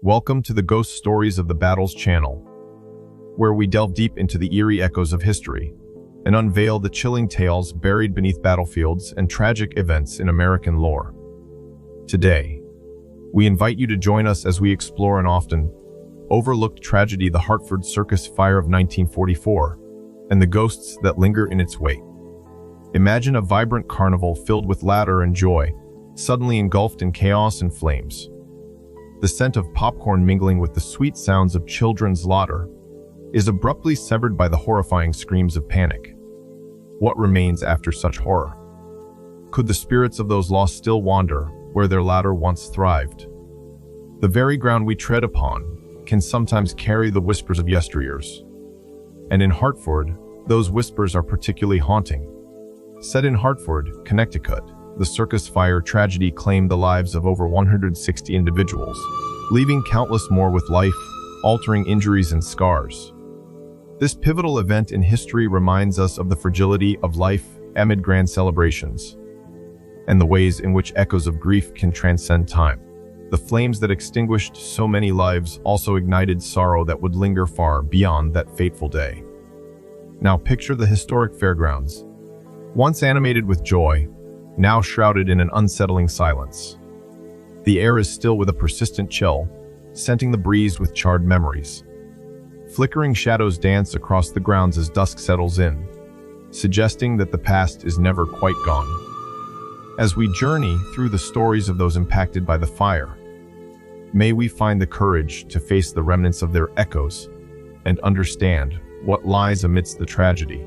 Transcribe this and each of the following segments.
Welcome to the Ghost Stories of the Battles channel, where we delve deep into the eerie echoes of history and unveil the chilling tales buried beneath battlefields and tragic events in American lore. Today, we invite you to join us as we explore an often overlooked tragedy, the Hartford Circus Fire of 1944, and the ghosts that linger in its wake. Imagine a vibrant carnival filled with laughter and joy, suddenly engulfed in chaos and flames. The scent of popcorn mingling with the sweet sounds of children's laughter is abruptly severed by the horrifying screams of panic. What remains after such horror? Could the spirits of those lost still wander where their laughter once thrived? The very ground we tread upon can sometimes carry the whispers of yesteryears. And in Hartford, those whispers are particularly haunting. Set in Hartford, Connecticut, the Circus Fire tragedy claimed the lives of over 160 individuals, leaving countless more with life-altering injuries and scars. This pivotal event in history reminds us of the fragility of life amid grand celebrations, and the ways in which echoes of grief can transcend time. The flames that extinguished so many lives also ignited sorrow that would linger far beyond that fateful day. Now picture the historic fairgrounds, once animated with joy, now shrouded in an unsettling silence. The air is still with a persistent chill, scenting the breeze with charred memories. Flickering shadows dance across the grounds as dusk settles in, suggesting that the past is never quite gone. As we journey through the stories of those impacted by the fire, may we find the courage to face the remnants of their echoes and understand what lies amidst the tragedy.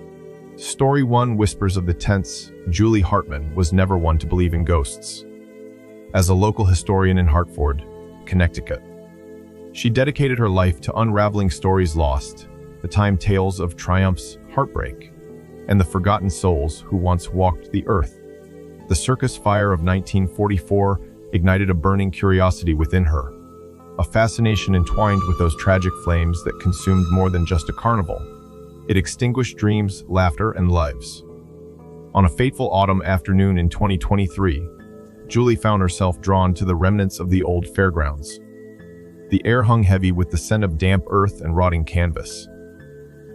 Story 1: Whispers of the Tense. Julie Hartman was never one to believe in ghosts. As a local historian in Hartford, Connecticut, she dedicated her life to unraveling stories lost, the time tales of triumphs, heartbreak, and the forgotten souls who once walked the earth. The Circus Fire of 1944 ignited a burning curiosity within her, a fascination entwined with those tragic flames that consumed more than just a carnival. It extinguished dreams, laughter, and lives. On a fateful autumn afternoon in 2023, Julie found herself drawn to the remnants of the old fairgrounds. The air hung heavy with the scent of damp earth and rotting canvas.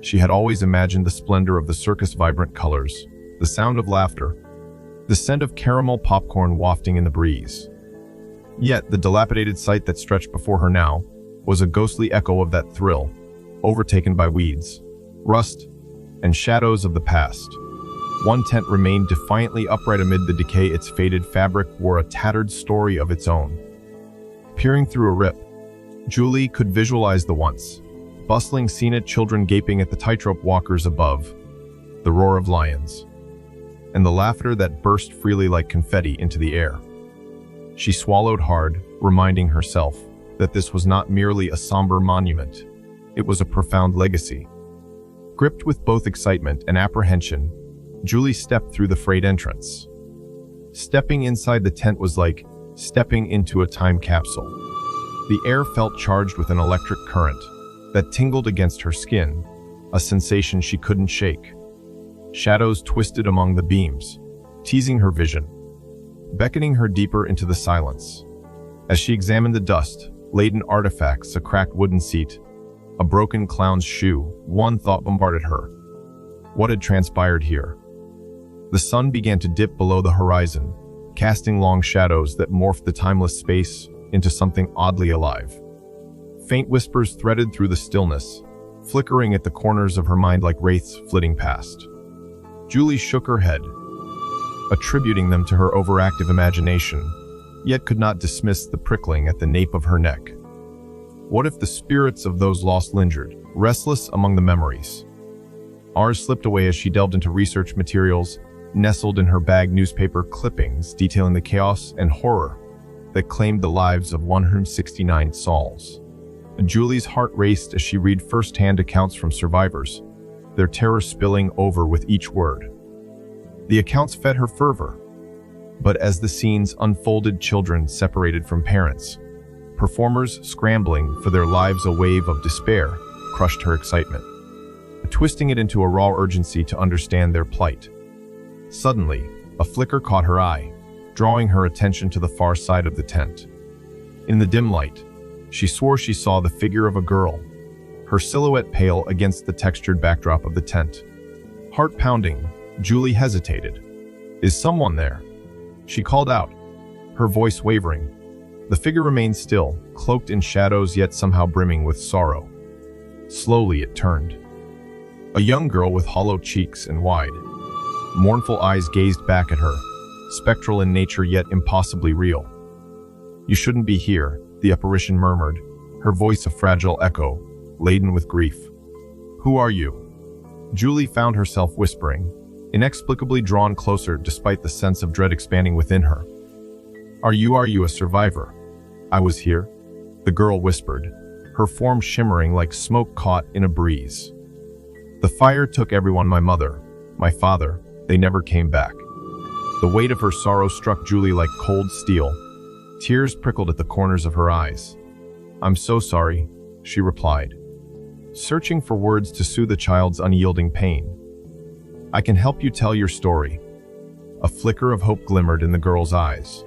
She had always imagined the splendor of the circus' vibrant colors, the sound of laughter, the scent of caramel popcorn wafting in the breeze. Yet the dilapidated sight that stretched before her now was a ghostly echo of that thrill, overtaken by weeds, rust, and shadows of the past. One tent remained defiantly upright amid the decay. Its faded fabric wore a tattered story of its own. Peering through a rip, Julie could visualize the once bustling scene: children gaping at the tightrope walkers above, the roar of lions, and the laughter that burst freely like confetti into the air. She swallowed hard, reminding herself that this was not merely a somber monument, it was a profound legacy. Gripped with both excitement and apprehension, Julie stepped through the frayed entrance. Stepping inside the tent was like stepping into a time capsule. The air felt charged with an electric current that tingled against her skin, a sensation she couldn't shake. Shadows twisted among the beams, teasing her vision, beckoning her deeper into the silence. As she examined the dust-laden artifacts, a cracked wooden seat, a broken clown's shoe, one thought bombarded her. What had transpired here? The sun began to dip below the horizon, casting long shadows that morphed the timeless space into something oddly alive. Faint whispers threaded through the stillness, flickering at the corners of her mind like wraiths flitting past. Julie shook her head, attributing them to her overactive imagination, yet could not dismiss the prickling at the nape of her neck. What if the spirits of those lost lingered, restless among the memories? Ours slipped away as she delved into research materials, nestled in her bag newspaper clippings detailing the chaos and horror that claimed the lives of 169 souls. Julie's heart raced as she read first-hand accounts from survivors, their terror spilling over with each word. The accounts fed her fervor, but as the scenes unfolded, children separated from parents, performers scrambling for their lives, a wave of despair crushed her excitement, twisting it into a raw urgency to understand their plight. Suddenly, a flicker caught her eye, drawing her attention to the far side of the tent. In the dim light, She swore she saw the figure of a girl, her silhouette pale against the textured backdrop of the tent. Heart pounding, Julie hesitated. "Is someone there?" She called out, her voice wavering. The figure remained still, cloaked in shadows yet somehow brimming with sorrow. Slowly it turned. A young girl with hollow cheeks and wide, mournful eyes gazed back at her, spectral in nature yet impossibly real. "You shouldn't be here," the apparition murmured, her voice a fragile echo, laden with grief. "Who are you?" Julie found herself whispering, inexplicably drawn closer despite the sense of dread expanding within her. Are you a survivor?" "I was here," the girl whispered, her form shimmering like smoke caught in a breeze. "The fire took everyone, my mother, my father, they never came back." The weight of her sorrow struck Julie like cold steel. Tears prickled at the corners of her eyes. "I'm so sorry," she replied, searching for words to soothe the child's unyielding pain. "I can help you tell your story." A flicker of hope glimmered in the girl's eyes.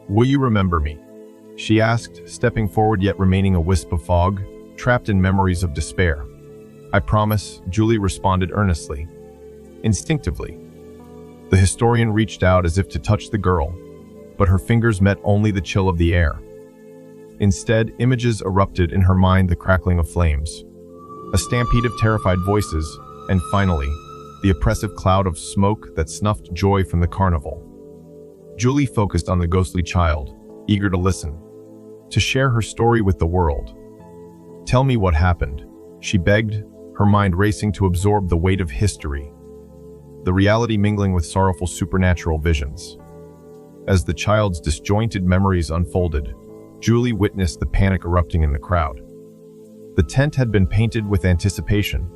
"Will you remember me?" she asked, stepping forward yet remaining a wisp of fog, trapped in memories of despair. "I promise," Julie responded earnestly. Instinctively, the historian reached out as if to touch the girl, but her fingers met only the chill of the air. Instead, images erupted in her mind, the crackling of flames, a stampede of terrified voices, and finally, the oppressive cloud of smoke that snuffed joy from the carnival. Julie focused on the ghostly child, eager to listen, to share her story with the world. "Tell me what happened," she begged, her mind racing to absorb the weight of history, the reality mingling with sorrowful supernatural visions. As the child's disjointed memories unfolded, Julie witnessed the panic erupting in the crowd. The tent had been painted with anticipation,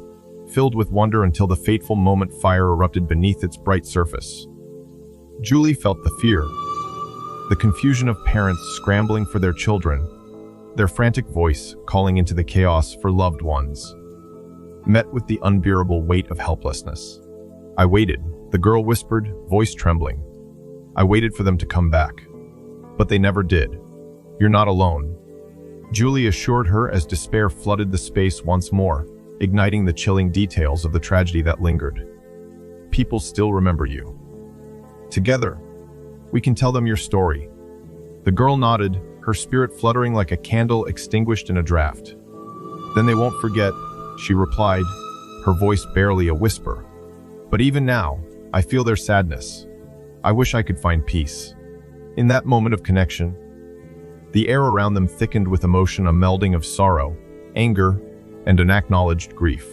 filled with wonder until the fateful moment fire erupted beneath its bright surface. Julie felt the fear, the confusion of parents scrambling for their children, their frantic voice calling into the chaos for loved ones, met with the unbearable weight of helplessness. "I waited," the girl whispered, voice trembling. "I waited for them to come back. But they never did. You're not alone," Julie assured her as despair flooded the space once more, igniting the chilling details of the tragedy that lingered. "People still remember you. Together, we can tell them your story." The girl nodded, her spirit fluttering like a candle extinguished in a draft. "Then they won't forget," she replied, her voice barely a whisper. "But even now, I feel their sadness. I wish I could find peace." In that moment of connection, the air around them thickened with emotion, a melding of sorrow, anger, and unacknowledged grief.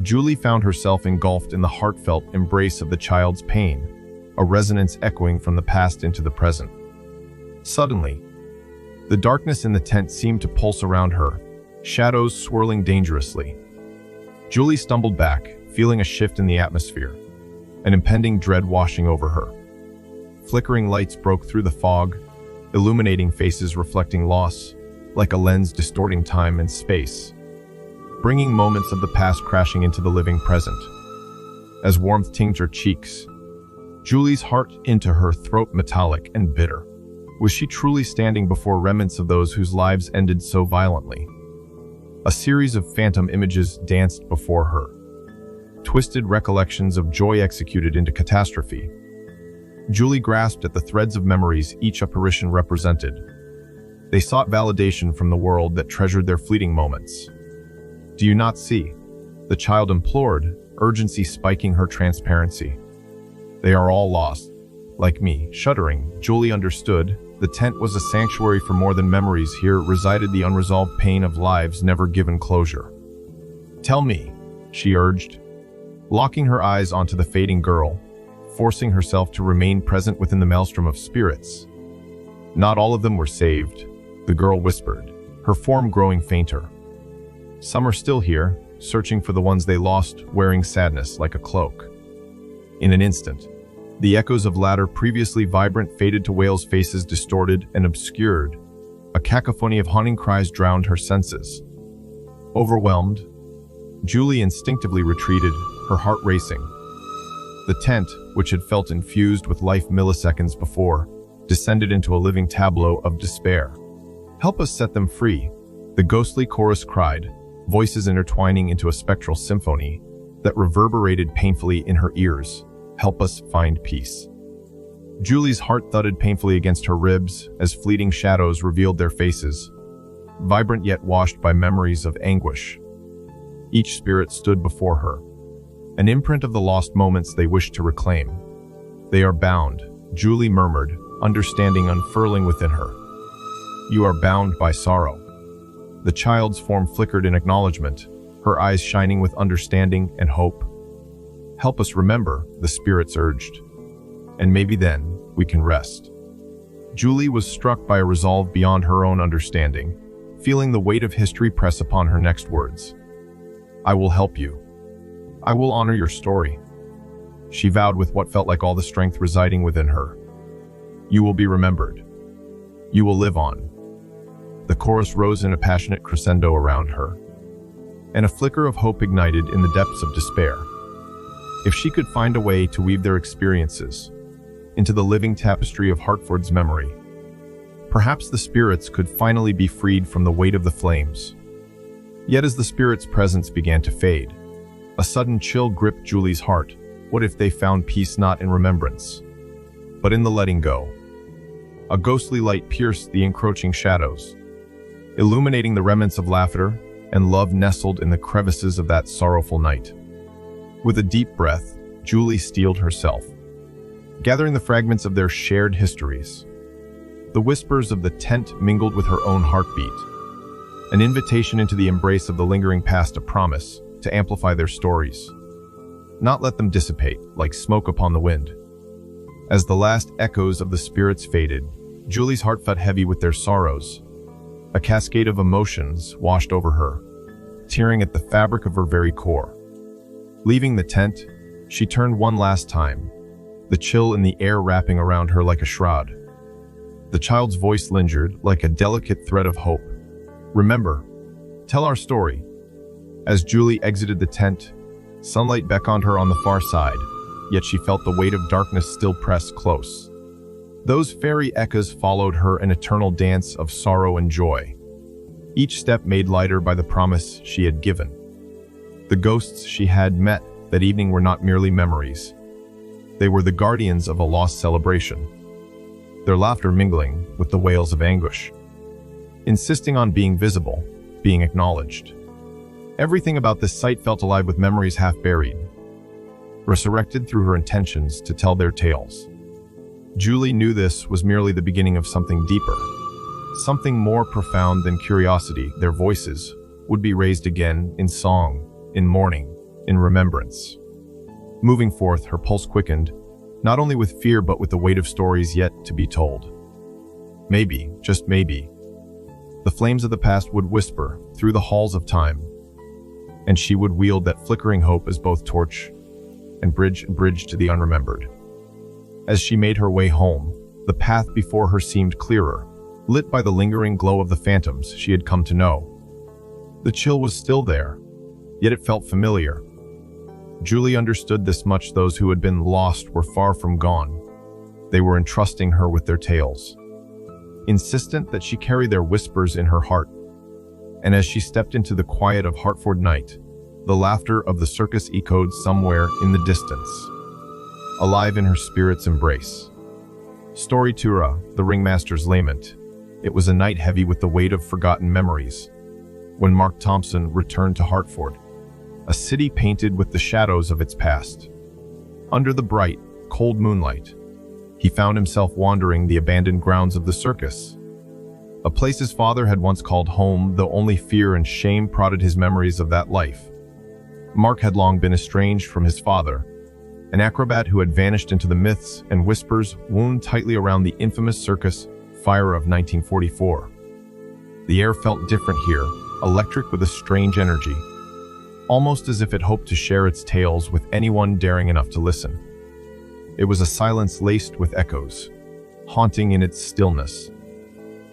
Julie found herself engulfed in the heartfelt embrace of the child's pain, a resonance echoing from the past into the present. Suddenly, the darkness in the tent seemed to pulse around her, shadows swirling dangerously. Julie stumbled back, feeling a shift in the atmosphere, an impending dread washing over her. Flickering lights broke through the fog, illuminating faces reflecting loss, like a lens distorting time and space, bringing moments of the past crashing into the living present. As warmth tinged her cheeks, Julie's heart into her throat metallic and bitter. Was she truly standing before remnants of those whose lives ended so violently? A series of phantom images danced before her, twisted recollections of joy executed into catastrophe. Julie grasped at the threads of memories each apparition represented. They sought validation from the world that treasured their fleeting moments. "Do you not see?" the child implored, urgency spiking her transparency. "They are all lost. Like me." Shuddering, Julie understood. The tent was a sanctuary for more than memories. Here resided the unresolved pain of lives never given closure. "Tell me," she urged, locking her eyes onto the fading girl, forcing herself to remain present within the maelstrom of spirits. "Not all of them were saved," the girl whispered, her form growing fainter. "Some are still here, searching for the ones they lost, wearing sadness like a cloak." In an instant, the echoes of latter previously vibrant faded to wails, faces distorted and obscured. A cacophony of haunting cries drowned her senses. Overwhelmed, Julie instinctively retreated, her heart racing. The tent, which had felt infused with life milliseconds before, descended into a living tableau of despair. Help us set them free, the ghostly chorus cried, voices intertwining into a spectral symphony that reverberated painfully in her ears. Help us find peace. Julie's heart thudded painfully against her ribs as fleeting shadows revealed their faces, vibrant yet washed by memories of anguish. Each spirit stood before her, an imprint of the lost moments they wished to reclaim. They are bound, Julie murmured, understanding unfurling within her. You are bound by sorrow. The child's form flickered in acknowledgement, her eyes shining with understanding and hope. Help us remember, the spirits urged. And maybe then, we can rest. Julie was struck by a resolve beyond her own understanding, feeling the weight of history press upon her next words. I will help you. I will honor your story. She vowed with what felt like all the strength residing within her. You will be remembered. You will live on. The chorus rose in a passionate crescendo around her, and a flicker of hope ignited in the depths of despair. If she could find a way to weave their experiences into the living tapestry of Hartford's memory, perhaps the spirits could finally be freed from the weight of the flames. Yet as the spirit's presence began to fade, a sudden chill gripped Julie's heart. What if they found peace not in remembrance, but in the letting go? A ghostly light pierced the encroaching shadows, illuminating the remnants of laughter and love nestled in the crevices of that sorrowful night. With a deep breath, Julie steeled herself, gathering the fragments of their shared histories. The whispers of the tent mingled with her own heartbeat, an invitation into the embrace of the lingering past, a promise to amplify their stories, not let them dissipate like smoke upon the wind. As the last echoes of the spirits faded, Julie's heart felt heavy with their sorrows. A cascade of emotions washed over her, tearing at the fabric of her very core. Leaving the tent, she turned one last time, the chill in the air wrapping around her like a shroud. The child's voice lingered like a delicate thread of hope. Remember, tell our story. As Julie exited the tent, sunlight beckoned her on the far side, yet she felt the weight of darkness still press close. Those fairy echoes followed her, an eternal dance of sorrow and joy, each step made lighter by the promise she had given. The ghosts she had met that evening were not merely memories. They were the guardians of a lost celebration, their laughter mingling with the wails of anguish, insisting on being visible, being acknowledged. Everything about this site felt alive with memories half buried, resurrected through her intentions to tell their tales. Julie knew this was merely the beginning of something deeper, something more profound than curiosity. Their voices would be raised again in song, in mourning, in remembrance. Moving forth, her pulse quickened, not only with fear but with the weight of stories yet to be told. Maybe, just maybe, the flames of the past would whisper through the halls of time, and she would wield that flickering hope as both torch and bridge to the unremembered. As she made her way home, the path before her seemed clearer, lit by the lingering glow of the phantoms she had come to know. The chill was still there, yet it felt familiar. Julie understood this much: those who had been lost were far from gone. They were entrusting her with their tales, insistent that she carry their whispers in her heart. And as she stepped into the quiet of Hartford night, the laughter of the circus echoed somewhere in the distance, alive in her spirit's embrace. Story Tura, the ringmaster's lament. It was a night heavy with the weight of forgotten memories, when Mark Thompson returned to Hartford, a city painted with the shadows of its past. Under the bright, cold moonlight, he found himself wandering the abandoned grounds of the circus, a place his father had once called home, though only fear and shame prodded his memories of that life. Mark had long been estranged from his father, an acrobat who had vanished into the myths and whispers wound tightly around the infamous circus fire of 1944. The air felt different here, electric with a strange energy, almost as if it hoped to share its tales with anyone daring enough to listen. It was a silence laced with echoes, haunting in its stillness,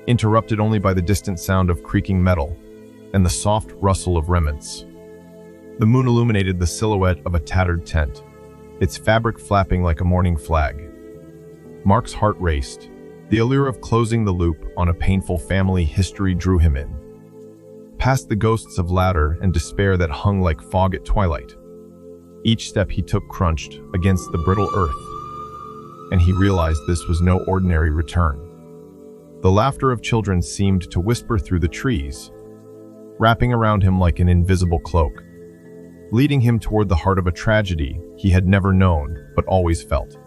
interrupted only by the distant sound of creaking metal and the soft rustle of remnants. The moon illuminated the silhouette of a tattered tent, its fabric flapping like a mourning flag. Mark's heart raced, The allure of closing the loop on a painful family history drew him in. Past the ghosts of laughter and despair that hung like fog at twilight. Each step he took crunched against the brittle earth, and he realized this was no ordinary return. The laughter of children seemed to whisper through the trees, wrapping around him like an invisible cloak, leading him toward the heart of a tragedy he had never known but always felt.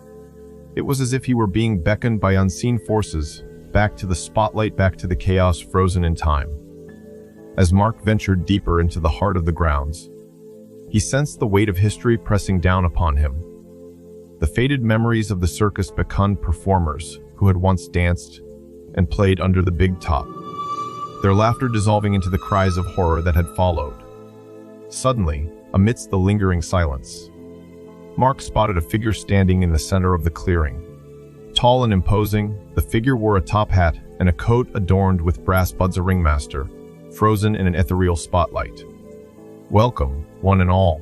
It was as if he were being beckoned by unseen forces, back to the spotlight, back to the chaos frozen in time. As Mark ventured deeper into the heart of the grounds, he sensed the weight of history pressing down upon him. The faded memories of the circus beckoned performers who had once danced and played under the big top, their laughter dissolving into the cries of horror that had followed. Suddenly, amidst the lingering silence, Mark spotted a figure standing in the center of the clearing. Tall and imposing, the figure wore a top hat and a coat adorned with brass buds, a ringmaster, frozen in an ethereal spotlight. "Welcome, one and all."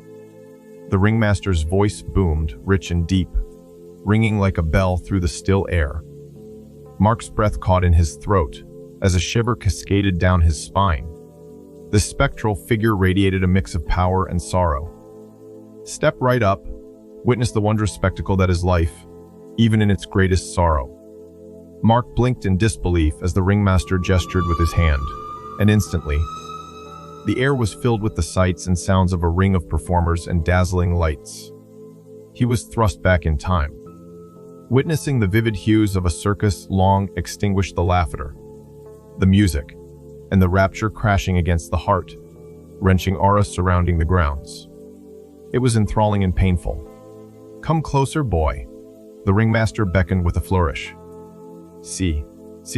The ringmaster's voice boomed, rich and deep, ringing like a bell through the still air. Mark's breath caught in his throat as a shiver cascaded down his spine. The spectral figure radiated a mix of power and sorrow. "Step right up, witness the wondrous spectacle that is life, even in its greatest sorrow." Mark blinked in disbelief as the ringmaster gestured with his hand, and instantly, the air was filled with the sights and sounds of a ring of performers and dazzling lights. He was thrust back in time, witnessing the vivid hues of a circus long extinguished, the laughter, the music, and the rapture crashing against the heart-wrenching aura surrounding the grounds. It was enthralling and painful. "Come closer, boy," the ringmaster beckoned with a flourish. See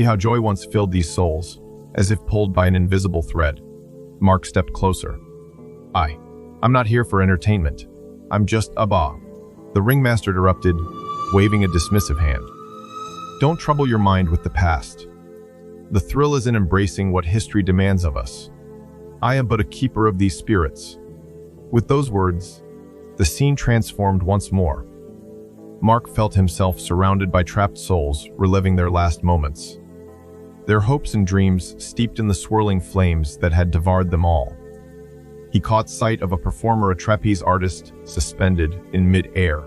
how joy once filled these souls, as if pulled by an invisible thread." Mark stepped closer. I'm not here for entertainment. I'm just Abba," the ringmaster interrupted, waving a dismissive hand. "Don't trouble your mind with the past. The thrill is in embracing what history demands of us. I am but a keeper of these spirits." With those words, the scene transformed once more. Mark felt himself surrounded by trapped souls reliving their last moments, their hopes and dreams steeped in the swirling flames that had devoured them all. He caught sight of a performer, a trapeze artist, suspended in mid-air,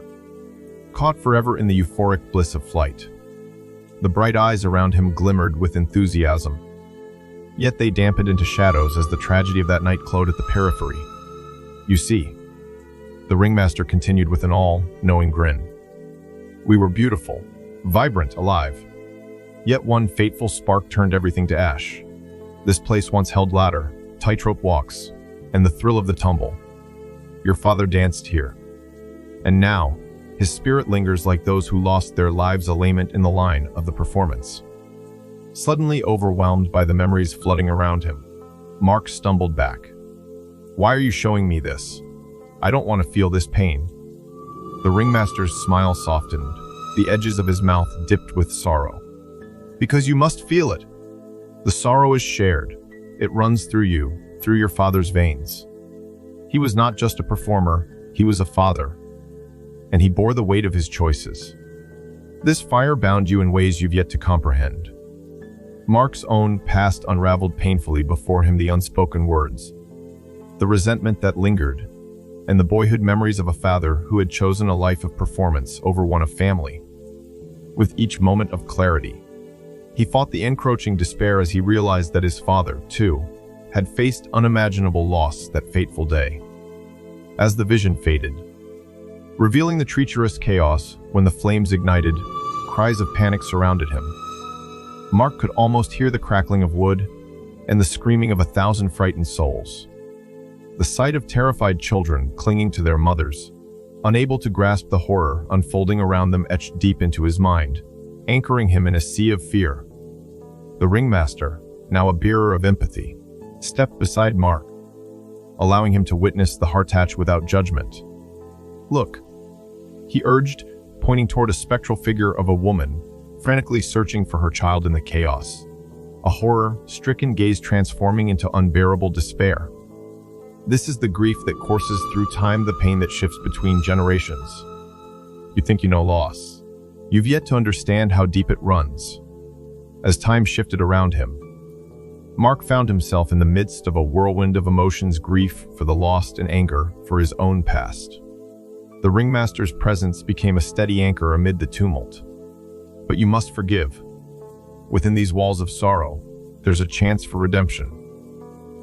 caught forever in the euphoric bliss of flight. The bright eyes around him glimmered with enthusiasm, yet they dampened into shadows as the tragedy of that night glowed at the periphery. "You see," the ringmaster continued with an all-knowing grin, "we were beautiful, vibrant, alive. Yet one fateful spark turned everything to ash. This place once held ladder, tightrope walks, and the thrill of the tumble. Your father danced here. And now, his spirit lingers like those who lost their lives a lament in the line of the performance." Suddenly overwhelmed by the memories flooding around him, Mark stumbled back. "Why are you showing me this? I don't want to feel this pain." The ringmaster's smile softened, the edges of his mouth dipped with sorrow. "Because you must feel it. The sorrow is shared. It runs through you, through your father's veins. He was not just a performer, he was a father, and he bore the weight of his choices. This fire bound you in ways you've yet to comprehend." Mark's own past unraveled painfully before him, the unspoken words, the resentment that lingered, and the boyhood memories of a father who had chosen a life of performance over one of family. With each moment of clarity, he fought the encroaching despair as he realized that his father, too, had faced unimaginable loss that fateful day. As the vision faded, revealing the treacherous chaos when the flames ignited, cries of panic surrounded him. Mark could almost hear the crackling of wood and the screaming of 1,000 frightened souls. The sight of terrified children clinging to their mothers, unable to grasp the horror unfolding around them, etched deep into his mind, anchoring him in a sea of fear. The ringmaster, now a bearer of empathy, stepped beside Mark, allowing him to witness the heart-touch without judgment. "Look," he urged, pointing toward a spectral figure of a woman, frantically searching for her child in the chaos, a horror-stricken gaze transforming into unbearable despair. "This is the grief that courses through time, the pain that shifts between generations. You think you know loss. You've yet to understand how deep it runs. As time shifted around him, Mark found himself in the midst of a whirlwind of emotions: grief for the lost and anger for his own past. The ringmaster's presence became a steady anchor amid the tumult. But you must forgive. Within these walls of sorrow, there's a chance for redemption.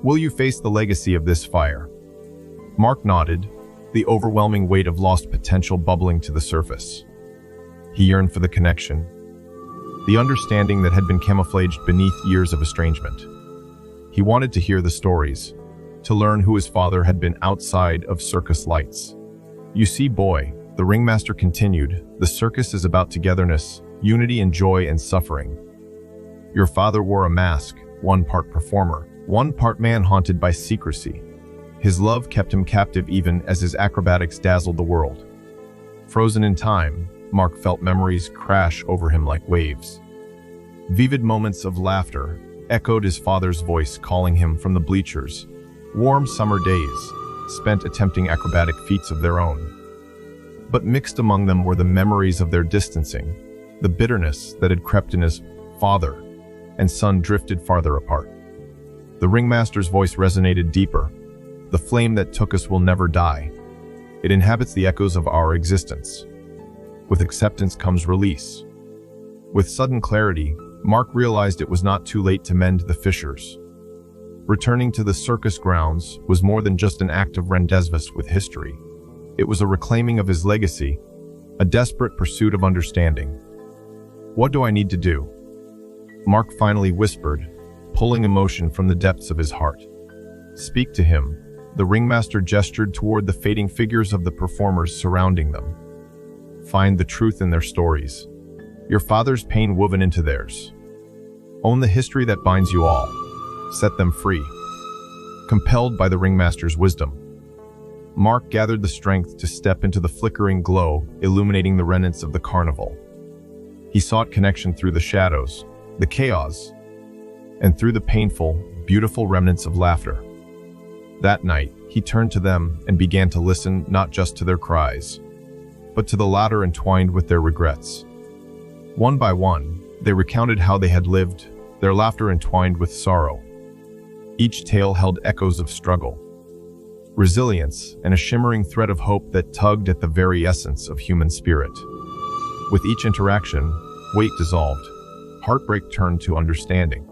Will you face the legacy of this fire? Mark nodded, the overwhelming weight of lost potential bubbling to the surface. He yearned for the connection, the understanding that had been camouflaged beneath years of estrangement. He wanted to hear the stories, to learn who his father had been outside of circus lights. You see, boy, the ringmaster continued, the circus is about togetherness, unity and joy and suffering. Your father wore a mask, one part performer, one part man haunted by secrecy. His love kept him captive even as his acrobatics dazzled the world. Frozen in time, Mark felt memories crash over him like waves. Vivid moments of laughter echoed his father's voice calling him from the bleachers. Warm summer days, spent attempting acrobatic feats of their own. But mixed among them were the memories of their distancing, the bitterness that had crept in as father and son drifted farther apart. The ringmaster's voice resonated deeper. The flame that took us will never die. It inhabits the echoes of our existence. With acceptance comes release. With sudden clarity, Mark realized it was not too late to mend the fissures. Returning to the circus grounds was more than just an act of rendezvous with history. It was a reclaiming of his legacy, a desperate pursuit of understanding. What do I need to do? Mark finally whispered, pulling emotion from the depths of his heart. Speak to him. The ringmaster gestured toward the fading figures of the performers surrounding them. Find the truth in their stories. Your father's pain woven into theirs. Own the history that binds you all. Set them free. Compelled by the ringmaster's wisdom, Mark gathered the strength to step into the flickering glow, illuminating the remnants of the carnival. He sought connection through the shadows, the chaos, and through the painful, beautiful remnants of laughter. That night, he turned to them and began to listen not just to their cries, but to the laughter entwined with their regrets. One by one, they recounted how they had lived, their laughter entwined with sorrow. Each tale held echoes of struggle, resilience, and a shimmering thread of hope that tugged at the very essence of human spirit. With each interaction, weight dissolved, heartbreak turned to understanding,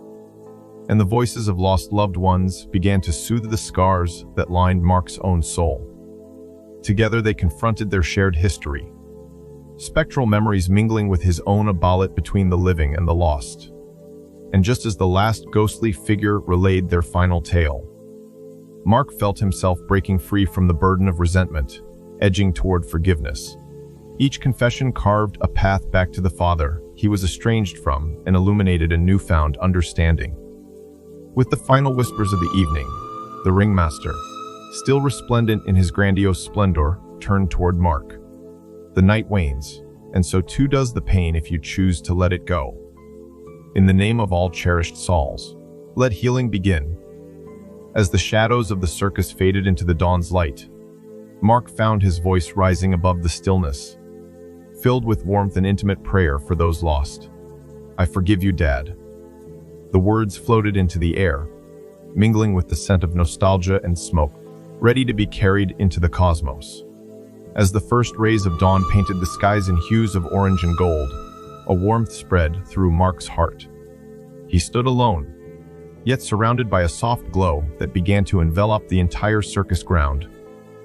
and the voices of lost loved ones began to soothe the scars that lined Mark's own soul. Together they confronted their shared history, spectral memories mingling with his own, a ballet between the living and the lost. And just as the last ghostly figure relayed their final tale, Mark felt himself breaking free from the burden of resentment, edging toward forgiveness. Each confession carved a path back to the father he was estranged from and illuminated a newfound understanding. With the final whispers of the evening, the ringmaster, still resplendent in his grandiose splendor, turned toward Mark. The night wanes, and so too does the pain if you choose to let it go. In the name of all cherished souls, let healing begin. As the shadows of the circus faded into the dawn's light, Mark found his voice rising above the stillness, filled with warmth and intimate prayer for those lost. I forgive you, Dad. The words floated into the air, mingling with the scent of nostalgia and smoke, ready to be carried into the cosmos. As the first rays of dawn painted the skies in hues of orange and gold, a warmth spread through Mark's heart. He stood alone, yet surrounded by a soft glow that began to envelop the entire circus ground,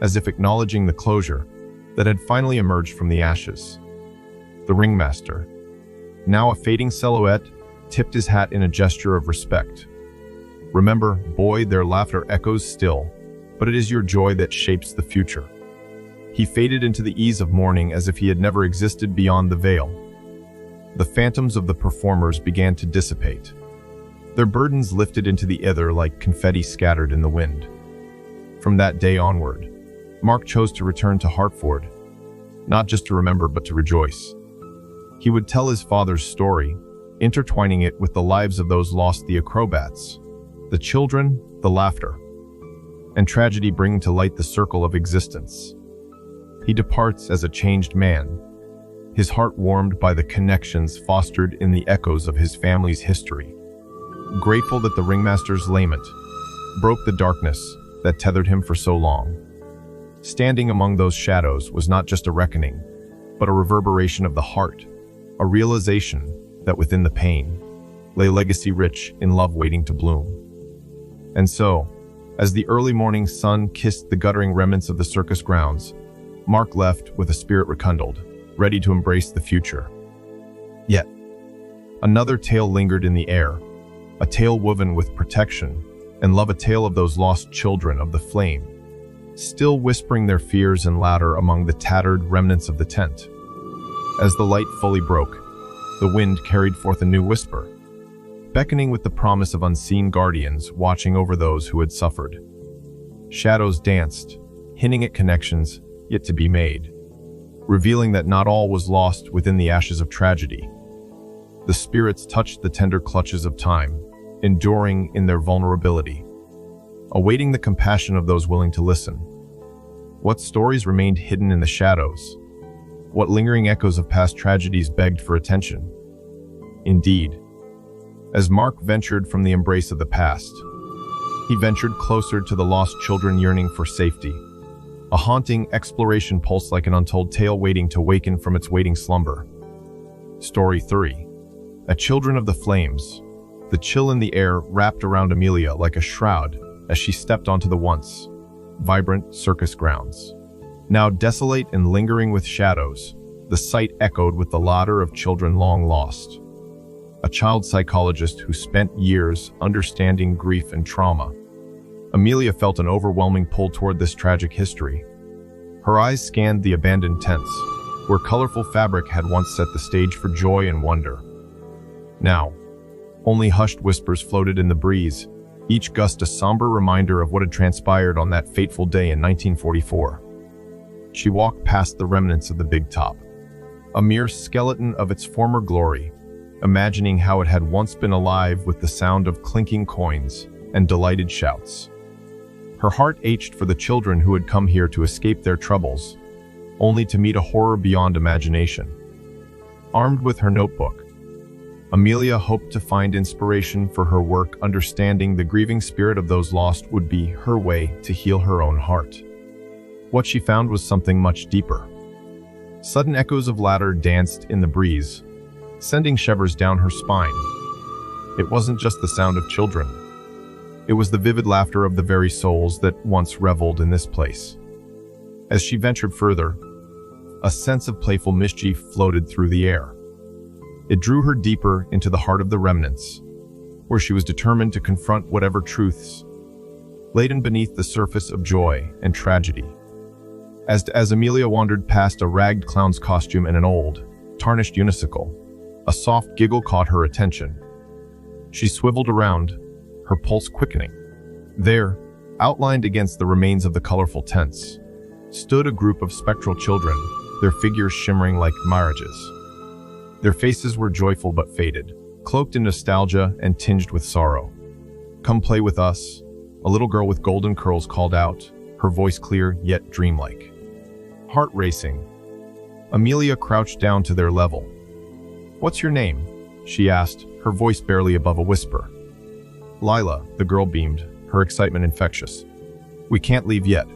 as if acknowledging the closure that had finally emerged from the ashes. The ringmaster, now a fading silhouette, tipped his hat in a gesture of respect. Remember, boy, their laughter echoes still, but it is your joy that shapes the future. He faded into the ease of morning as if he had never existed beyond the veil. The phantoms of the performers began to dissipate, their burdens lifted into the ether like confetti scattered in the wind. From that day onward, Mark chose to return to Hartford, not just to remember but to rejoice. He would tell his father's story, intertwining it with the lives of those lost, the acrobats, the children, the laughter, and tragedy bringing to light the circle of existence. He departs as a changed man, his heart warmed by the connections fostered in the echoes of his family's history. Grateful that the ringmaster's lament broke the darkness that tethered him for so long. Standing among those shadows was not just a reckoning, but a reverberation of the heart, a realization that within the pain lay legacy rich in love waiting to bloom. And so, as the early morning sun kissed the guttering remnants of the circus grounds, Mark left with a spirit rekindled, ready to embrace the future. Yet, another tale lingered in the air, a tale woven with protection and love, a tale of those lost children of the flame, still whispering their fears and louder among the tattered remnants of the tent. As the light fully broke, the wind carried forth a new whisper, beckoning with the promise of unseen guardians watching over those who had suffered. Shadows danced, hinting at connections yet to be made, revealing that not all was lost within the ashes of tragedy. The spirits touched the tender clutches of time, enduring in their vulnerability, awaiting the compassion of those willing to listen. What stories remained hidden in the shadows? What lingering echoes of past tragedies begged for attention? Indeed, as Mark ventured from the embrace of the past, he ventured closer to the lost children yearning for safety, a haunting exploration pulse like an untold tale waiting to waken from its waiting slumber. Story 3. A Children of the Flames. The chill in the air wrapped around Amelia like a shroud as she stepped onto the once vibrant circus grounds. Now desolate and lingering with shadows, the sight echoed with the laughter of children long lost. A child psychologist who spent years understanding grief and trauma, Amelia felt an overwhelming pull toward this tragic history. Her eyes scanned the abandoned tents, where colorful fabric had once set the stage for joy and wonder. Now, only hushed whispers floated in the breeze, each gust a somber reminder of what had transpired on that fateful day in 1944. She walked past the remnants of the big top, a mere skeleton of its former glory, imagining how it had once been alive with the sound of clinking coins and delighted shouts. Her heart ached for the children who had come here to escape their troubles, only to meet a horror beyond imagination. Armed with her notebook, Amelia hoped to find inspiration for her work. Understanding the grieving spirit of those lost would be her way to heal her own heart. What she found was something much deeper. Sudden echoes of laughter danced in the breeze, sending shivers down her spine. It wasn't just the sound of children. It was the vivid laughter of the very souls that once reveled in this place. As she ventured further, a sense of playful mischief floated through the air. It drew her deeper into the heart of the remnants, where she was determined to confront whatever truths laden beneath the surface of joy and tragedy. As Amelia wandered past a ragged clown's costume and an old, tarnished unicycle, a soft giggle caught her attention. She swiveled around, her pulse quickening. There, outlined against the remains of the colorful tents, stood a group of spectral children, their figures shimmering like mirages. Their faces were joyful but faded, cloaked in nostalgia and tinged with sorrow. "Come play with us," a little girl with golden curls called out, her voice clear yet dreamlike. Heart racing, Amelia crouched down to their level. "What's your name?" she asked, her voice barely above a whisper. "Lila," the girl beamed, her excitement infectious. "We can't leave yet.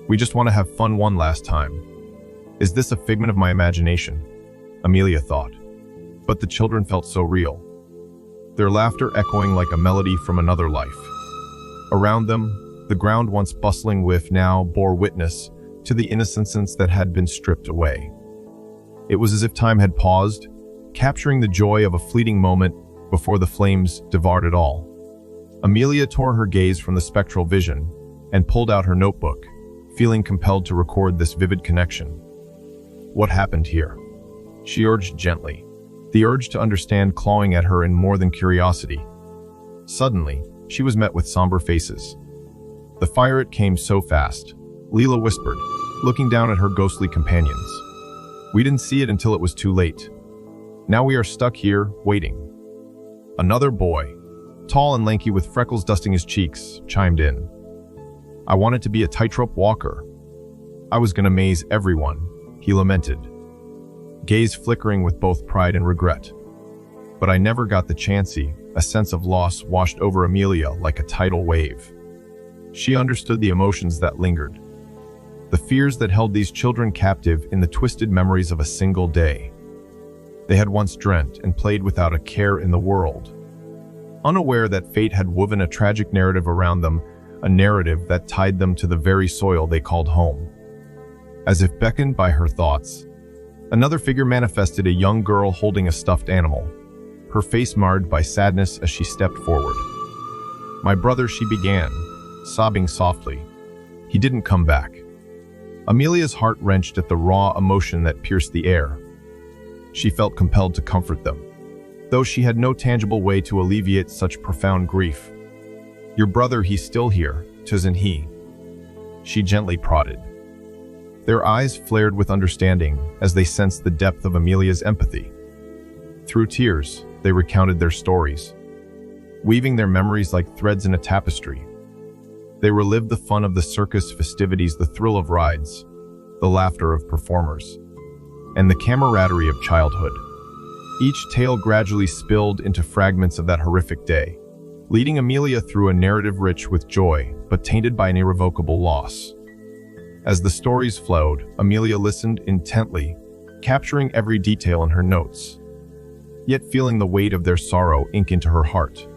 We just want to have fun one last time." Is this a figment of my imagination? Amelia thought. But the children felt so real, their laughter echoing like a melody from another life. Around them, the ground once bustling with now bore witness to the innocence that had been stripped away. It was as if time had paused, capturing the joy of a fleeting moment before the flames devoured it all. Amelia tore her gaze from the spectral vision and pulled out her notebook, feeling compelled to record this vivid connection. What happened here? She urged gently, the urge to understand clawing at her in more than curiosity. Suddenly, she was met with somber faces. "The fire, it came so fast," Leela whispered, looking down at her ghostly companions. "We didn't see it until it was too late. Now we are stuck here, waiting." Another boy, tall and lanky with freckles dusting his cheeks, chimed in. "I wanted to be a tightrope walker. I was gonna maze everyone," he lamented. gaze flickering with both pride and regret. But I never got the chancy. A sense of loss washed over Amelia like a tidal wave. She understood the emotions that lingered, the fears that held these children captive in the twisted memories of a single day. They had once dreamt and played without a care in the world, unaware that fate had woven a tragic narrative around them, a narrative that tied them to the very soil they called home. As if beckoned by her thoughts, another figure manifested, a young girl holding a stuffed animal, her face marred by sadness as she stepped forward. "My brother," she began, sobbing softly. "He didn't come back." Amelia's heart wrenched at the raw emotion that pierced the air. She felt compelled to comfort them, though she had no tangible way to alleviate such profound grief. "Your brother, he's still here, 'tisn't he?" She gently prodded. Their eyes flared with understanding as they sensed the depth of Amelia's empathy. Through tears, they recounted their stories, weaving their memories like threads in a tapestry. They relived the fun of the circus festivities, the thrill of rides, the laughter of performers, and the camaraderie of childhood. Each tale gradually spilled into fragments of that horrific day, leading Amelia through a narrative rich with joy, but tainted by an irrevocable loss. As the stories flowed, Amelia listened intently, capturing every detail in her notes, yet feeling the weight of their sorrow ink into her heart.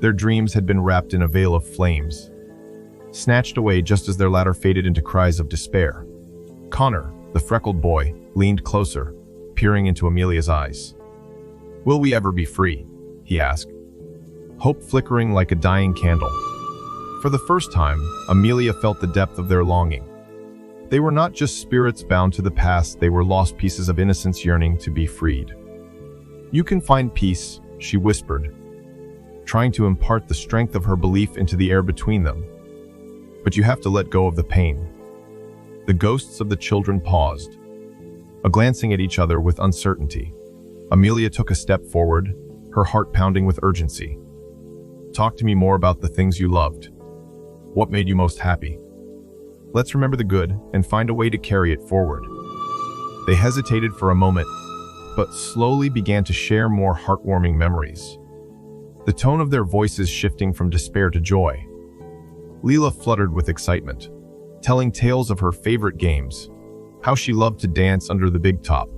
Their dreams had been wrapped in a veil of flames, snatched away just as their latter faded into cries of despair. Connor, the freckled boy, leaned closer, peering into Amelia's eyes. "Will we ever be free?" he asked, hope flickering like a dying candle. For the first time, Amelia felt the depth of their longing. They were not just spirits bound to the past, they were lost pieces of innocence yearning to be freed. "You can find peace," she whispered, trying to impart the strength of her belief into the air between them. "But you have to let go of the pain." The ghosts of the children paused, glancing at each other with uncertainty. Amelia took a step forward, her heart pounding with urgency. "Talk to me more about the things you loved. What made you most happy? Let's remember the good and find a way to carry it forward." They hesitated for a moment, but slowly began to share more heartwarming memories, the tone of their voices shifting from despair to joy. Leela fluttered with excitement, telling tales of her favorite games, how she loved to dance under the big top.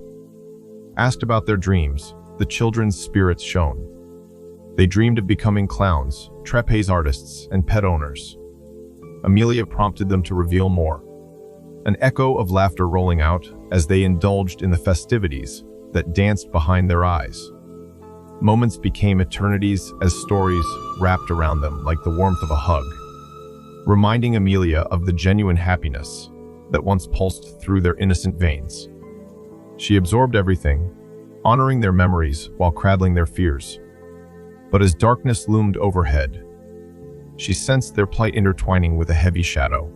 Asked about their dreams, the children's spirits shone. They dreamed of becoming clowns, trapeze artists, and pet owners. Amelia prompted them to reveal more, an echo of laughter rolling out as they indulged in the festivities that danced behind their eyes. Moments became eternities as stories wrapped around them like the warmth of a hug, reminding Amelia of the genuine happiness that once pulsed through their innocent veins. She absorbed everything, honoring their memories while cradling their fears. But as darkness loomed overhead, she sensed their plight intertwining with a heavy shadow.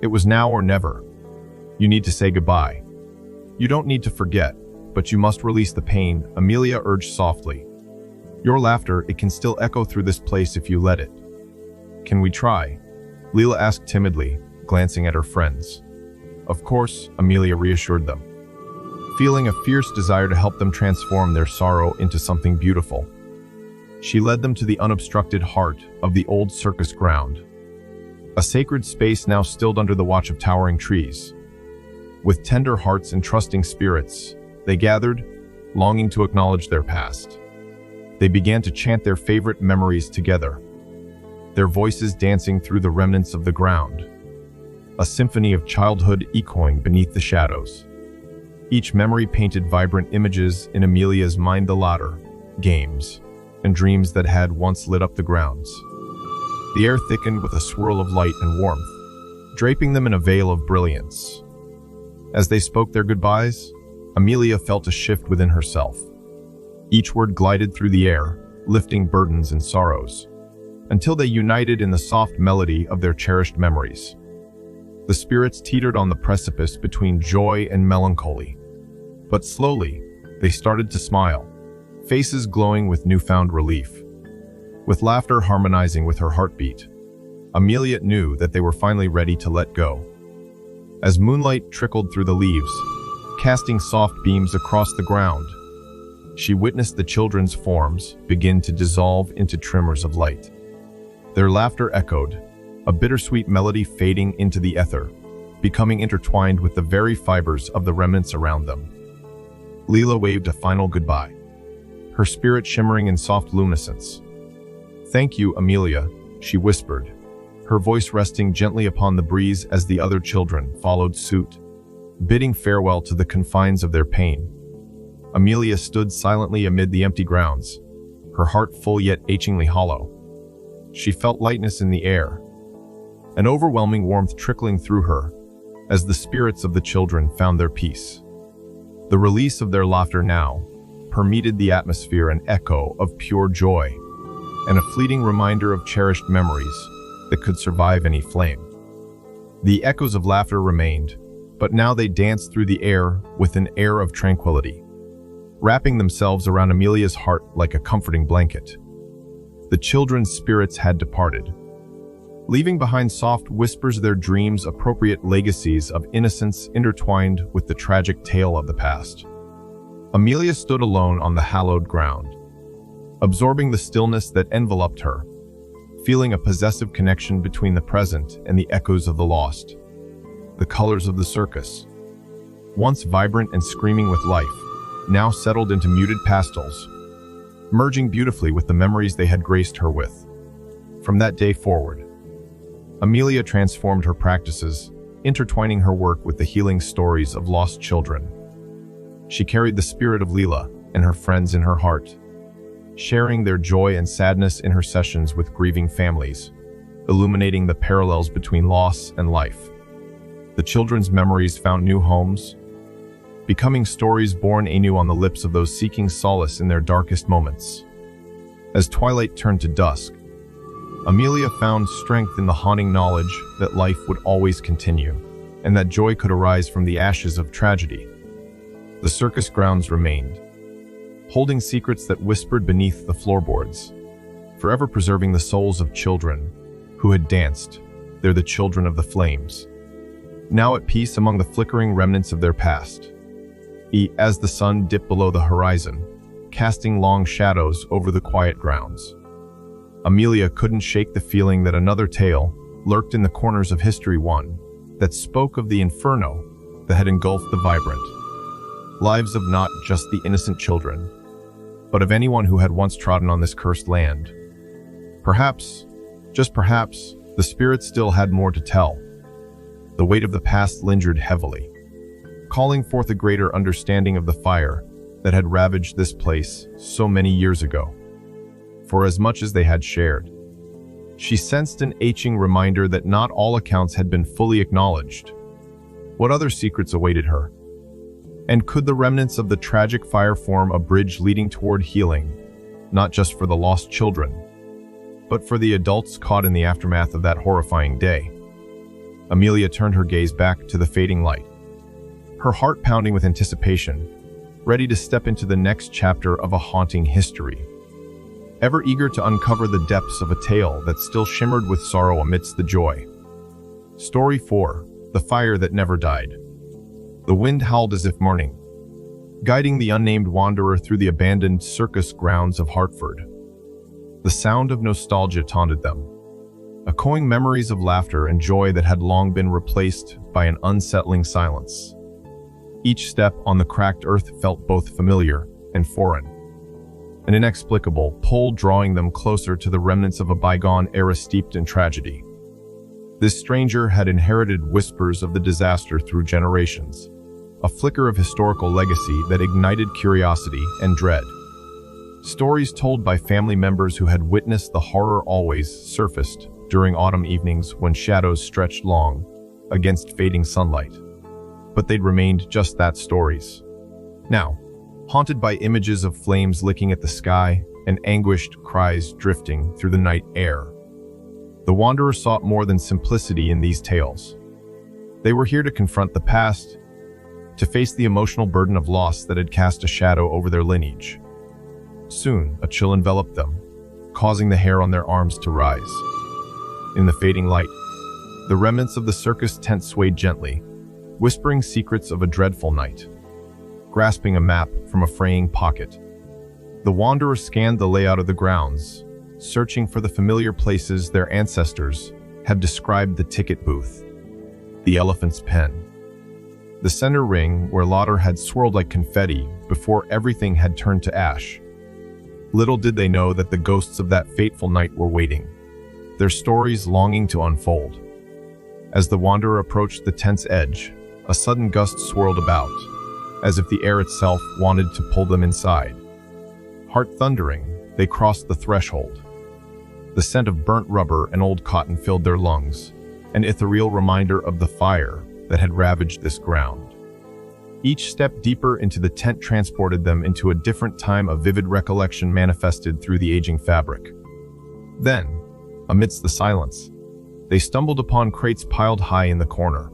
It was now or never. "You need to say goodbye. You don't need to forget, but you must release the pain," Amelia urged softly. "Your laughter, it can still echo through this place if you let it." "Can we try?" Leela asked timidly, glancing at her friends. "Of course," Amelia reassured them, feeling a fierce desire to help them transform their sorrow into something beautiful. She led them to the unobstructed heart of the old circus ground, a sacred space now stilled under the watch of towering trees. With tender hearts and trusting spirits, they gathered, longing to acknowledge their past. They began to chant their favorite memories together, their voices dancing through the remnants of the ground, a symphony of childhood echoing beneath the shadows. Each memory painted vibrant images in Amelia's mind, the latter, games, and dreams that had once lit up the grounds. The air thickened with a swirl of light and warmth, draping them in a veil of brilliance. As they spoke their goodbyes, Amelia felt a shift within herself. Each word glided through the air, lifting burdens and sorrows, until they united in the soft melody of their cherished memories. The spirits teetered on the precipice between joy and melancholy, but slowly, they started to smile, faces glowing with newfound relief. With laughter harmonizing with her heartbeat, Amelia knew that they were finally ready to let go. As moonlight trickled through the leaves, casting soft beams across the ground. She witnessed the children's forms begin to dissolve into tremors of light. Their laughter echoed, a bittersweet melody fading into the ether, becoming intertwined with the very fibers of the remnants around them. Leela waved a final goodbye, her spirit shimmering in soft luminescence. "Thank you, Amelia," she whispered, her voice resting gently upon the breeze as the other children followed suit, bidding farewell to the confines of their pain. Amelia stood silently amid the empty grounds, her heart full yet achingly hollow. She felt lightness in the air, an overwhelming warmth trickling through her as the spirits of the children found their peace. The release of their laughter now permeated the atmosphere, an echo of pure joy, and a fleeting reminder of cherished memories that could survive any flame. The echoes of laughter remained, but now they danced through the air with an air of tranquility, wrapping themselves around Amelia's heart like a comforting blanket. The children's spirits had departed, leaving behind soft whispers of their dreams, appropriate legacies of innocence intertwined with the tragic tale of the past. Amelia stood alone on the hallowed ground, absorbing the stillness that enveloped her, feeling a possessive connection between the present and the echoes of the lost. The colors of the circus, once vibrant and screaming with life, now settled into muted pastels, merging beautifully with the memories they had graced her with. From that day forward, Amelia transformed her practices, intertwining her work with the healing stories of lost children. She carried the spirit of Leela and her friends in her heart, sharing their joy and sadness in her sessions with grieving families, illuminating the parallels between loss and life. The children's memories found new homes, becoming stories born anew on the lips of those seeking solace in their darkest moments. As twilight turned to dusk, Amelia found strength in the haunting knowledge that life would always continue, and that joy could arise from the ashes of tragedy. The circus grounds remained, holding secrets that whispered beneath the floorboards, forever preserving the souls of children who had danced. They're the children of the flames, now at peace among the flickering remnants of their past. As the sun dipped below the horizon, casting long shadows over the quiet grounds, Amelia couldn't shake the feeling that another tale lurked in the corners of history, one that spoke of the inferno that had engulfed the vibrant lives of not just the innocent children, but of anyone who had once trodden on this cursed land. Perhaps, just perhaps, the spirit still had more to tell. The weight of the past lingered heavily, calling forth a greater understanding of the fire that had ravaged this place so many years ago. For as much as they had shared, she sensed an aching reminder that not all accounts had been fully acknowledged. What other secrets awaited her? And could the remnants of the tragic fire form a bridge leading toward healing, not just for the lost children, but for the adults caught in the aftermath of that horrifying day? Amelia turned her gaze back to the fading light, her heart pounding with anticipation, ready to step into the next chapter of a haunting history, ever eager to uncover the depths of a tale that still shimmered with sorrow amidst the joy. Story 4: The Fire That Never Died. The wind howled as if mourning, guiding the unnamed wanderer through the abandoned circus grounds of Hartford. The sound of nostalgia taunted them, echoing memories of laughter and joy that had long been replaced by an unsettling silence. Each step on the cracked earth felt both familiar and foreign, an inexplicable pull drawing them closer to the remnants of a bygone era steeped in tragedy. This stranger had inherited whispers of the disaster through generations, a flicker of historical legacy that ignited curiosity and dread. Stories told by family members who had witnessed the horror always surfaced during autumn evenings when shadows stretched long against fading sunlight. But they'd remained just that, stories. Now, haunted by images of flames licking at the sky and anguished cries drifting through the night air, the wanderer sought more than simplicity in these tales. They were here to confront the past, to face the emotional burden of loss that had cast a shadow over their lineage. Soon, a chill enveloped them, causing the hair on their arms to rise. In the fading light, the remnants of the circus tent swayed gently, whispering secrets of a dreadful night. grasping a map from a fraying pocket. The wanderer scanned the layout of the grounds, searching for the familiar places their ancestors had described: the ticket booth, the elephant's pen, the center ring where laughter had swirled like confetti before everything had turned to ash. Little did they know that the ghosts of that fateful night were waiting, their stories longing to unfold. As the wanderer approached the tent's edge, a sudden gust swirled about, as if the air itself wanted to pull them inside. Heart thundering, they crossed the threshold. The scent of burnt rubber and old cotton filled their lungs, an ethereal reminder of the fire that had ravaged this ground. Each step deeper into the tent transported them into a different time, a vivid recollection manifested through the aging fabric. Then, amidst the silence, they stumbled upon crates piled high in the corner.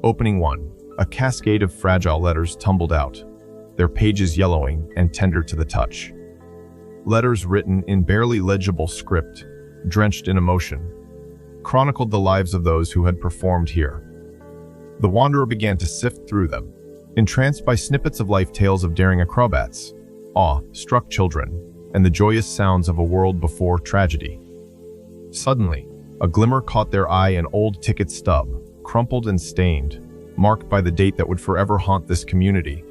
Opening one, a cascade of fragile letters tumbled out, their pages yellowing and tender to the touch. Letters written in barely legible script, drenched in emotion, chronicled the lives of those who had performed here. The wanderer began to sift through them, entranced by snippets of life tales of daring acrobats, awe-struck children, and the joyous sounds of a world before tragedy. Suddenly, a glimmer caught their eye: an old ticket stub, crumpled and stained, marked by the date that would forever haunt this community: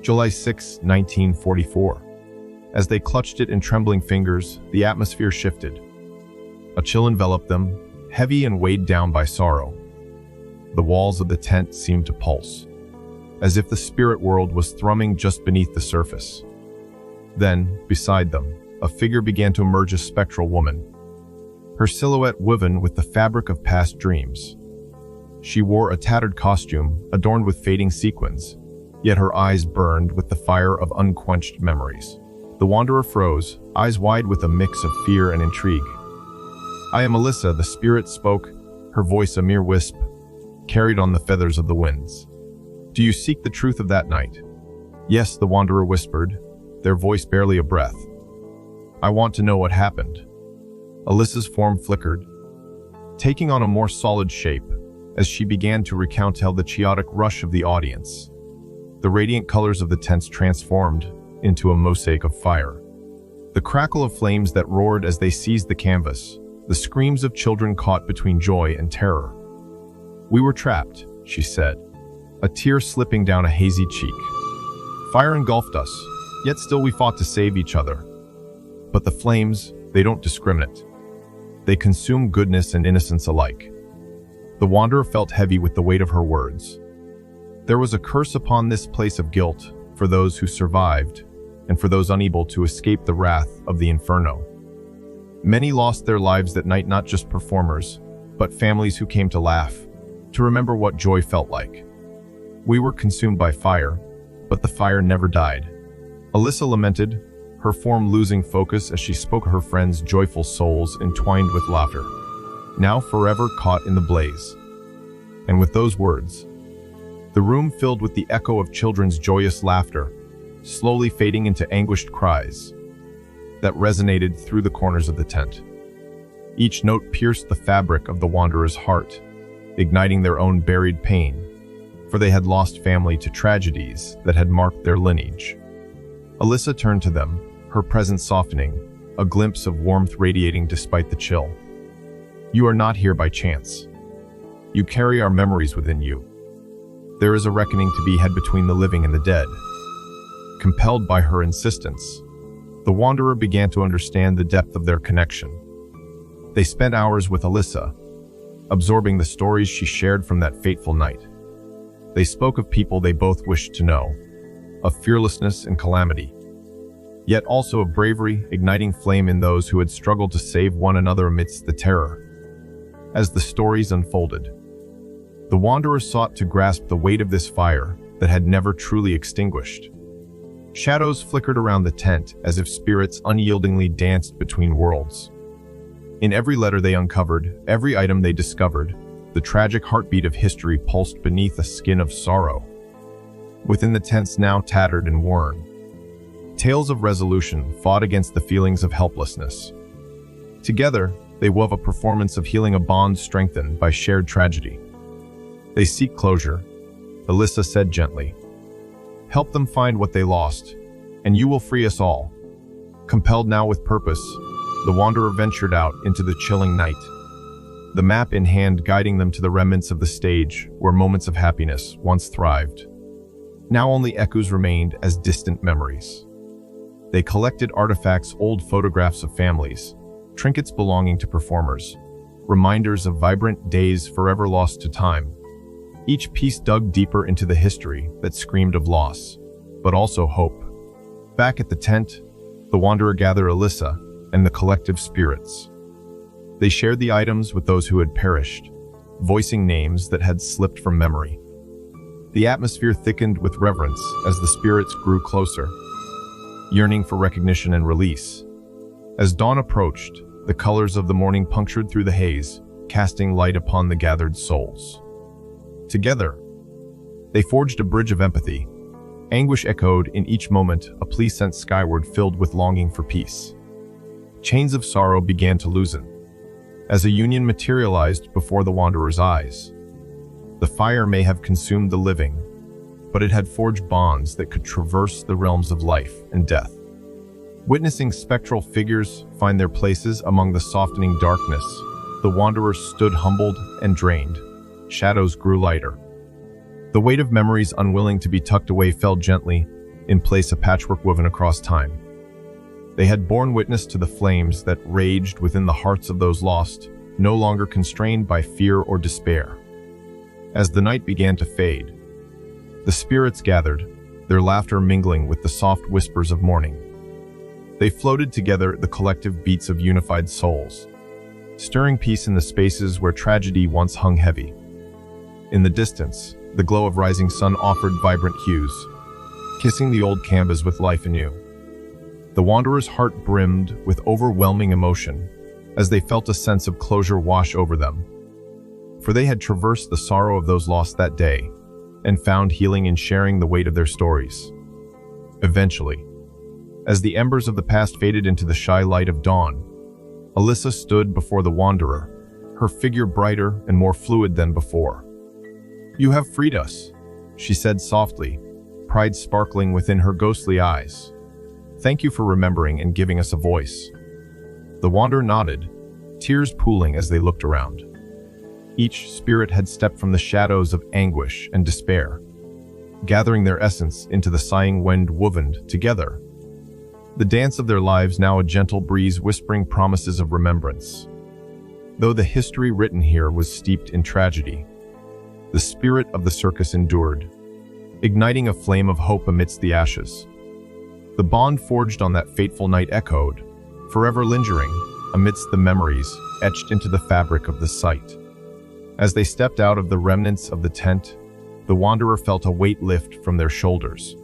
July 6, 1944. As they clutched it in trembling fingers, the atmosphere shifted. A chill enveloped them, heavy and weighed down by sorrow. The walls of the tent seemed to pulse, as if the spirit world was thrumming just beneath the surface. Then, beside them, a figure began to emerge: a spectral woman, her silhouette woven with the fabric of past dreams. She wore a tattered costume adorned with fading sequins, yet her eyes burned with the fire of unquenched memories. The wanderer froze, eyes wide with a mix of fear and intrigue. "I am Alyssa," the spirit spoke, her voice a mere wisp, carried on the feathers of the winds. "Do you seek the truth of that night?" "Yes," the wanderer whispered, their voice barely a breath. "I want to know what happened." Alyssa's form flickered, taking on a more solid shape as she began to recount the chaotic rush of the audience. The radiant colors of the tents transformed into a mosaic of fire. The crackle of flames that roared as they seized the canvas, the screams of children caught between joy and terror. "We were trapped," she said, a tear slipping down a hazy cheek. "Fire engulfed us, yet still we fought to save each other. But the flames, they don't discriminate. They consume goodness and innocence alike." The wanderer felt heavy with the weight of her words. There was a curse upon this place of guilt for those who survived, and for those unable to escape the wrath of the inferno. Many lost their lives that night, not just performers, but families who came to laugh, to remember what joy felt like. "We were consumed by fire, but the fire never died." Alyssa lamented, her form losing focus as she spoke of her friends' joyful souls entwined with laughter, now forever caught in the blaze. And with those words, the room filled with the echo of children's joyous laughter, slowly fading into anguished cries that resonated through the corners of the tent. Each note pierced the fabric of the wanderer's heart, igniting their own buried pain, for they had lost family to tragedies that had marked their lineage. Alyssa turned to them, her presence softening, a glimpse of warmth radiating despite the chill. "You are not here by chance. You carry our memories within you. There is a reckoning to be had between the living and the dead." Compelled by her insistence, the wanderer began to understand the depth of their connection. They spent hours with Alyssa, absorbing the stories she shared from that fateful night. They spoke of people they both wished to know, of fearlessness and calamity, yet also of bravery, igniting flame in those who had struggled to save one another amidst the terror. As the stories unfolded, the wanderer sought to grasp the weight of this fire that had never truly extinguished. Shadows flickered around the tent as if spirits unyieldingly danced between worlds. In every letter they uncovered, every item they discovered, the tragic heartbeat of history pulsed beneath a skin of sorrow. Within the tents now tattered and worn, tales of resolution fought against the feelings of helplessness. Together, they wove a performance of healing, a bond strengthened by shared tragedy. "They seek closure," Alyssa said gently, Help them find what they lost, and you will free us all. Compelled now with purpose, the wanderer ventured out into the chilling night, the map in hand guiding them to the remnants of the stage where moments of happiness once thrived. Now only echoes remained as distant memories. They collected artifacts, old photographs of families, trinkets belonging to performers, reminders of vibrant days forever lost to time. Each piece dug deeper into the history that screamed of loss, but also hope. Back at the tent, the wanderer gathered Alyssa and the collective spirits. They shared the items with those who had perished, voicing names that had slipped from memory. The atmosphere thickened with reverence as the spirits grew closer, yearning for recognition and release. As dawn approached, the colors of the morning punctured through the haze, casting light upon the gathered souls. Together, they forged a bridge of empathy. Anguish echoed in each moment, a plea sent skyward filled with longing for peace. Chains of sorrow began to loosen, as a union materialized before the wanderer's eyes. The fire may have consumed the living, but it had forged bonds that could traverse the realms of life and death. Witnessing spectral figures find their places among the softening darkness, the wanderer stood humbled and drained. Shadows grew lighter. The weight of memories unwilling to be tucked away fell gently, in place a patchwork woven across time. They had borne witness to the flames that raged within the hearts of those lost, no longer constrained by fear or despair. As the night began to fade, the spirits gathered, their laughter mingling with the soft whispers of morning. They floated together, the collective beats of unified souls, stirring peace in the spaces where tragedy once hung heavy. In the distance, the glow of rising sun offered vibrant hues, kissing the old canvas with life anew. The wanderer's heart brimmed with overwhelming emotion as they felt a sense of closure wash over them. For they had traversed the sorrow of those lost that day and found healing in sharing the weight of their stories. Eventually, as the embers of the past faded into the shy light of dawn, Alyssa stood before the wanderer, her figure brighter and more fluid than before. "You have freed us," she said softly, pride sparkling within her ghostly eyes. "Thank you for remembering and giving us a voice." The wanderer nodded, tears pooling as they looked around. Each spirit had stepped from the shadows of anguish and despair, gathering their essence into the sighing wind woven together. The dance of their lives now a gentle breeze whispering promises of remembrance. Though the history written here was steeped in tragedy, the spirit of the circus endured, igniting a flame of hope amidst the ashes. The bond forged on that fateful night echoed, forever lingering amidst the memories etched into the fabric of the site. As they stepped out of the remnants of the tent, the wanderer felt a weight lift from their shoulders.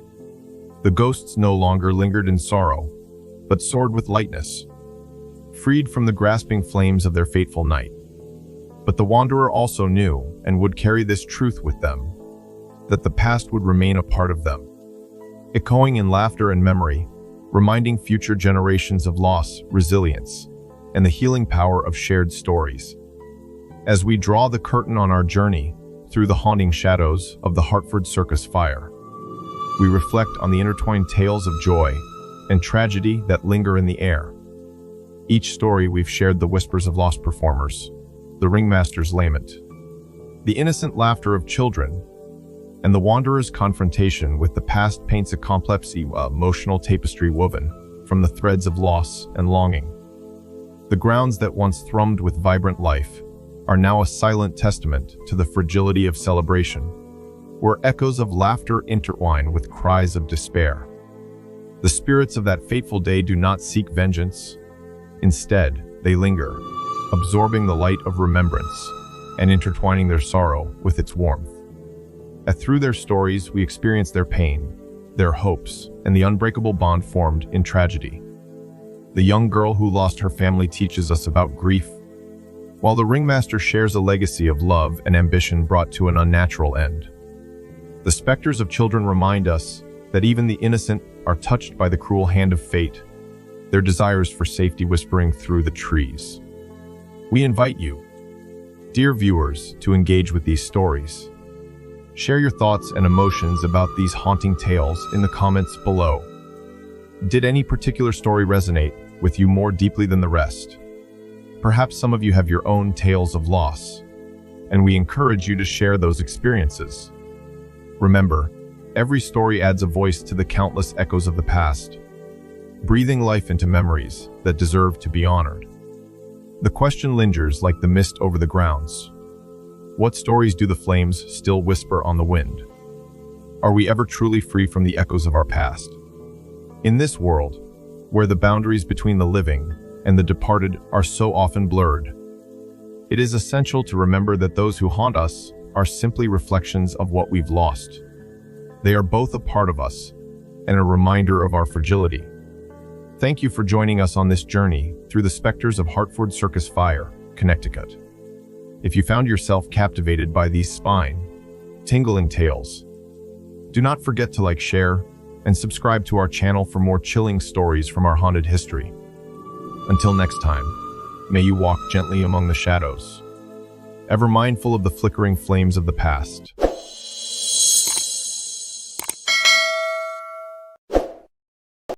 The ghosts no longer lingered in sorrow, but soared with lightness, freed from the grasping flames of their fateful night. But the wanderer also knew, and would carry this truth with them, that the past would remain a part of them, echoing in laughter and memory, reminding future generations of loss, resilience, and the healing power of shared stories. As we draw the curtain on our journey through the haunting shadows of the Hartford Circus Fire, we reflect on the intertwined tales of joy and tragedy that linger in the air. Each story we've shared the whispers of lost performers, the ringmaster's lament, the innocent laughter of children, and the wanderer's confrontation with the past paints a complex emotional tapestry woven from the threads of loss and longing. The grounds that once thrummed with vibrant life are now a silent testament to the fragility of celebration, where echoes of laughter intertwine with cries of despair. The spirits of that fateful day do not seek vengeance. Instead, they linger, absorbing the light of remembrance and intertwining their sorrow with its warmth. And through their stories, we experience their pain, their hopes, and the unbreakable bond formed in tragedy. The young girl who lost her family teaches us about grief, while the ringmaster shares a legacy of love and ambition brought to an unnatural end. The specters of children remind us that even the innocent are touched by the cruel hand of fate, their desires for safety whispering through the trees. We invite you, dear viewers, to engage with these stories. Share your thoughts and emotions about these haunting tales in the comments below. Did any particular story resonate with you more deeply than the rest? Perhaps some of you have your own tales of loss, and we encourage you to share those experiences. Remember, every story adds a voice to the countless echoes of the past, breathing life into memories that deserve to be honored. The question lingers like the mist over the grounds. What stories do the flames still whisper on the wind? Are we ever truly free from the echoes of our past? In this world, where the boundaries between the living and the departed are so often blurred, it is essential to remember that those who haunt us are simply reflections of what we've lost. They are both a part of us and a reminder of our fragility. Thank you for joining us on this journey through the specters of Hartford Circus Fire, Connecticut. If you found yourself captivated by these spine-tingling tales, do not forget to like, share, and subscribe to our channel for more chilling stories from our haunted history. Until next time, may you walk gently among the shadows, ever mindful of the flickering flames of the past.